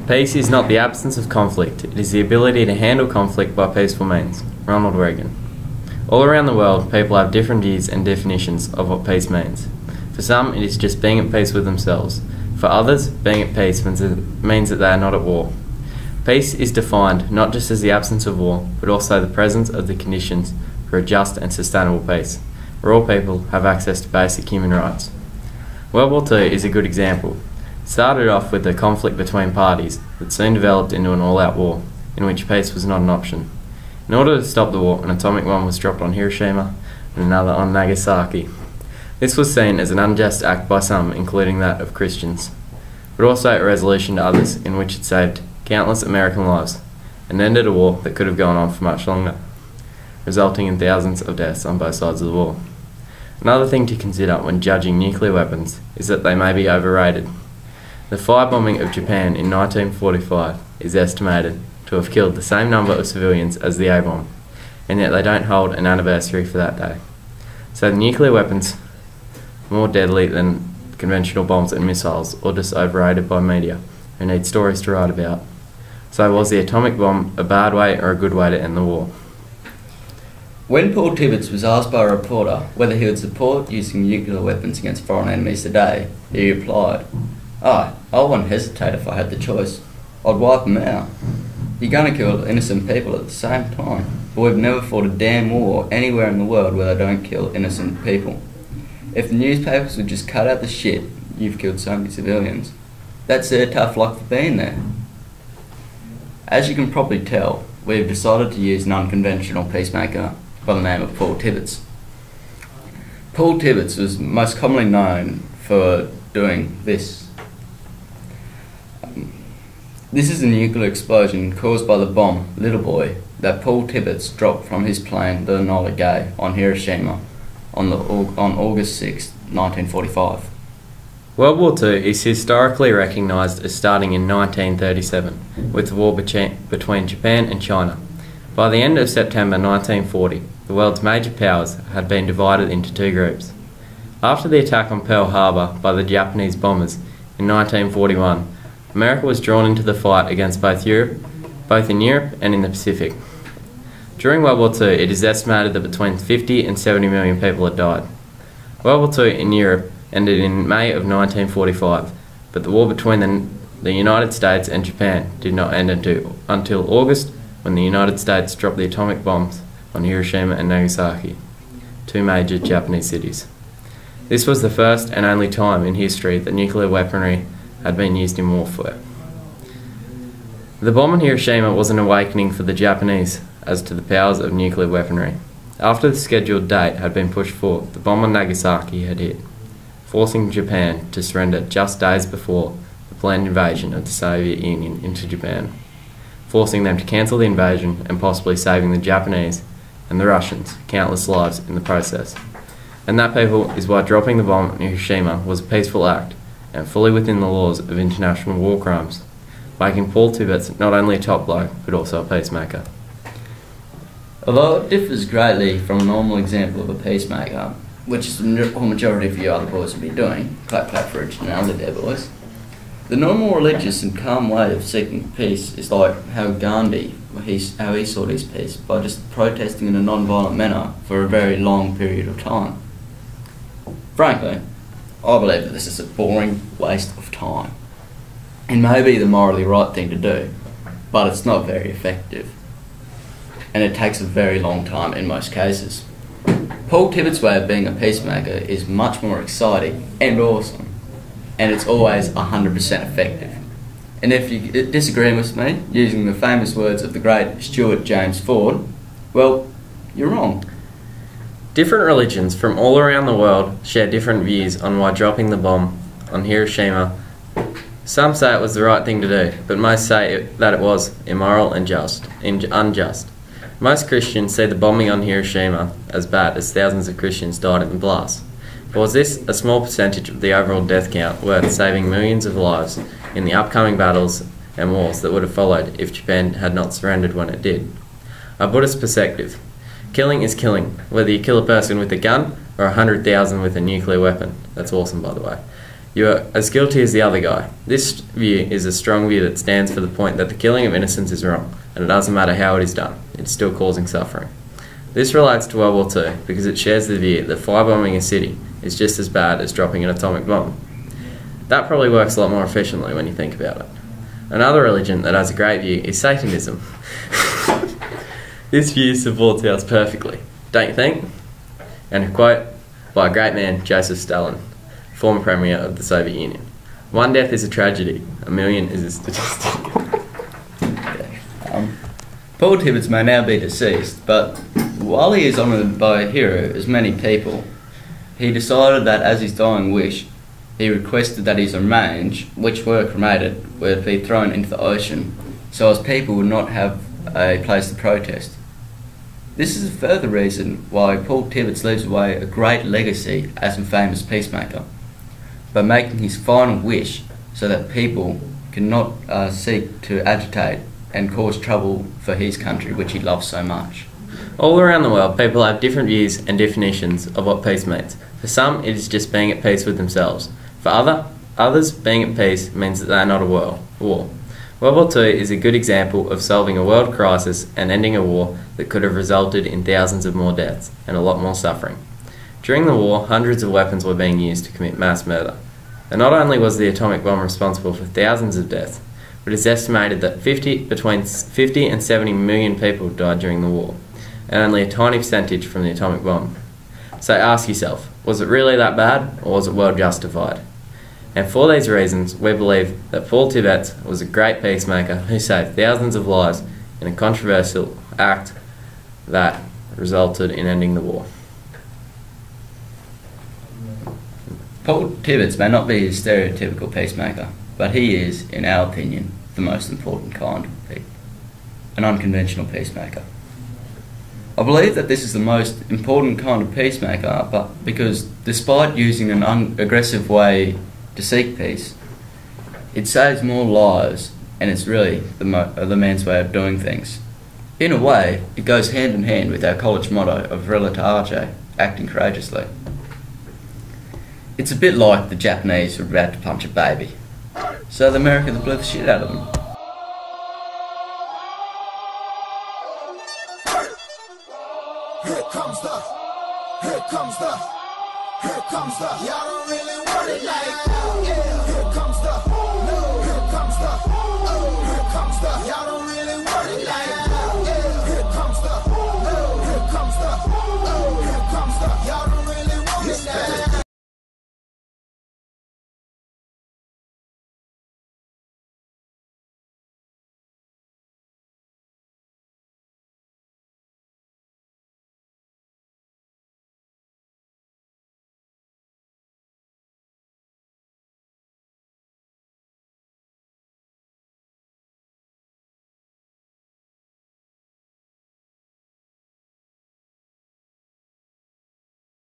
Peace is not the absence of conflict, it is the ability to handle conflict by peaceful means. Ronald Reagan. All around the world, people have different views and definitions of what peace means. For some, it is just being at peace with themselves. For others, being at peace means that they are not at war. Peace is defined not just as the absence of war, but also the presence of the conditions for a just and sustainable peace, where all people have access to basic human rights. World War II is a good example. It started off with a conflict between parties that soon developed into an all-out war, in which peace was not an option. In order to stop the war, an atomic bomb was dropped on Hiroshima and another on Nagasaki. This was seen as an unjust act by some, including that of Christians, but also a resolution to others in which it saved countless American lives and ended a war that could have gone on for much longer, resulting in thousands of deaths on both sides of the war. Another thing to consider when judging nuclear weapons is that they may be overrated. The firebombing of Japan in 1945 is estimated to have killed the same number of civilians as the A-bomb, and yet they don't hold an anniversary for that day. So the nuclear weapons more deadly than conventional bombs and missiles, or just overrated by media who need stories to write about. So was the atomic bomb a bad way or a good way to end the war? When Paul Tibbets was asked by a reporter whether he would support using nuclear weapons against foreign enemies today, he replied, I wouldn't hesitate if I had the choice. I'd wipe them out. You're going to kill innocent people at the same time, but we've never fought a damn war anywhere in the world where they don't kill innocent people. If the newspapers would just cut out the shit, you've killed so many civilians. That's their tough luck for being there. As you can probably tell, we've decided to use an unconventional peacemaker by the name of Paul Tibbets. Paul Tibbets was most commonly known for doing this. This is a nuclear explosion caused by the bomb, Little Boy, that Paul Tibbets dropped from his plane, the Enola Gay, on Hiroshima on August 6, 1945. World War II is historically recognised as starting in 1937, with the war between Japan and China. By the end of September 1940, the world's major powers had been divided into two groups. After the attack on Pearl Harbor by the Japanese bombers in 1941, America was drawn into the fight against both in Europe and in the Pacific. During World War II, it is estimated that between 50 and 70 million people had died. World War II in Europe ended in May of 1945, but the war between the United States and Japan did not end until August, when the United States dropped the atomic bombs on Hiroshima and Nagasaki, two major Japanese cities. This was the first and only time in history that nuclear weaponry had been used in warfare. The bomb on Hiroshima was an awakening for the Japanese as to the powers of nuclear weaponry. After the scheduled date had been pushed forth, the bomb on Nagasaki had hit, forcing Japan to surrender just days before the planned invasion of the Soviet Union into Japan, forcing them to cancel the invasion and possibly saving the Japanese and the Russians countless lives in the process. And that, people, is why dropping the bomb on Hiroshima was a peaceful act and fully within the laws of international war crimes, making Paul Tibbets not only a top bloke but also a peacemaker. Although it differs greatly from a normal example of a peacemaker, which the majority of you other boys will be doing, clap clap for originality there, boys, the normal religious and calm way of seeking peace is like how Gandhi, how he sought his peace, by just protesting in a non-violent manner for a very long period of time. Frankly, I believe that this is a boring waste of time. It may be the morally right thing to do, but it's not very effective. And it takes a very long time in most cases. Paul Tibbets' way of being a peacemaker is much more exciting and awesome, and it's always 100% effective. And if you disagree with me, using the famous words of the great Stuart James Ford, well, you're wrong. Different religions from all around the world share different views on why dropping the bomb on Hiroshima. Some say it was the right thing to do, but most say that it was immoral and unjust. Most Christians see the bombing on Hiroshima as bad, as thousands of Christians died in the blast. But was this a small percentage of the overall death count worth saving millions of lives in the upcoming battles and wars that would have followed if Japan had not surrendered when it did? A Buddhist perspective. Killing is killing, whether you kill a person with a gun or 100,000 with a nuclear weapon. That's awesome, by the way. You are as guilty as the other guy. This view is a strong view that stands for the point that the killing of innocents is wrong, and it doesn't matter how it is done, it's still causing suffering. This relates to World War II because it shares the view that firebombing a city is just as bad as dropping an atomic bomb. That probably works a lot more efficiently when you think about it. Another religion that has a great view is Satanism. This view supports ours perfectly, don't you think? And a quote by a great man, Joseph Stalin, former premier of the Soviet Union. One death is a tragedy, a million is a statistic. Paul Tibbets may now be deceased, but while he is honoured by a hero as many people, he decided that as his dying wish, he requested that his remains, which were cremated, were to be thrown into the ocean, so as people would not have a place to protest. This is a further reason why Paul Tibbets leaves away a great legacy as a famous peacemaker, by making his final wish so that people cannot seek to agitate and cause trouble for his country, which he loves so much. All around the world, people have different views and definitions of what peace means. For some, it is just being at peace with themselves. For others, being at peace means that they are not at war. World War II is a good example of solving a world crisis and ending a war that could have resulted in thousands of more deaths and a lot more suffering. During the war, hundreds of weapons were being used to commit mass murder. And not only was the atomic bomb responsible for thousands of deaths, but it's estimated that between 50 and 70 million people died during the war, and only a tiny percentage from the atomic bomb. So ask yourself, was it really that bad, or was it well justified? And for these reasons, we believe that Paul Tibbets was a great peacemaker who saved thousands of lives in a controversial act that resulted in ending the war. Paul Tibbets may not be a stereotypical peacemaker, but he is, in our opinion, the most important kind of an unconventional peacemaker. I believe that this is the most important kind of peacemaker, but because despite using an aggressive way to seek peace, it saves more lives, and it's really the man's way of doing things. In a way, it goes hand in hand with our college motto of Relativice, acting courageously. It's a bit like the Japanese who were about to punch a baby. So the Americans blew the shit out of them. Here comes the, y'all don't really want it like that. Yeah.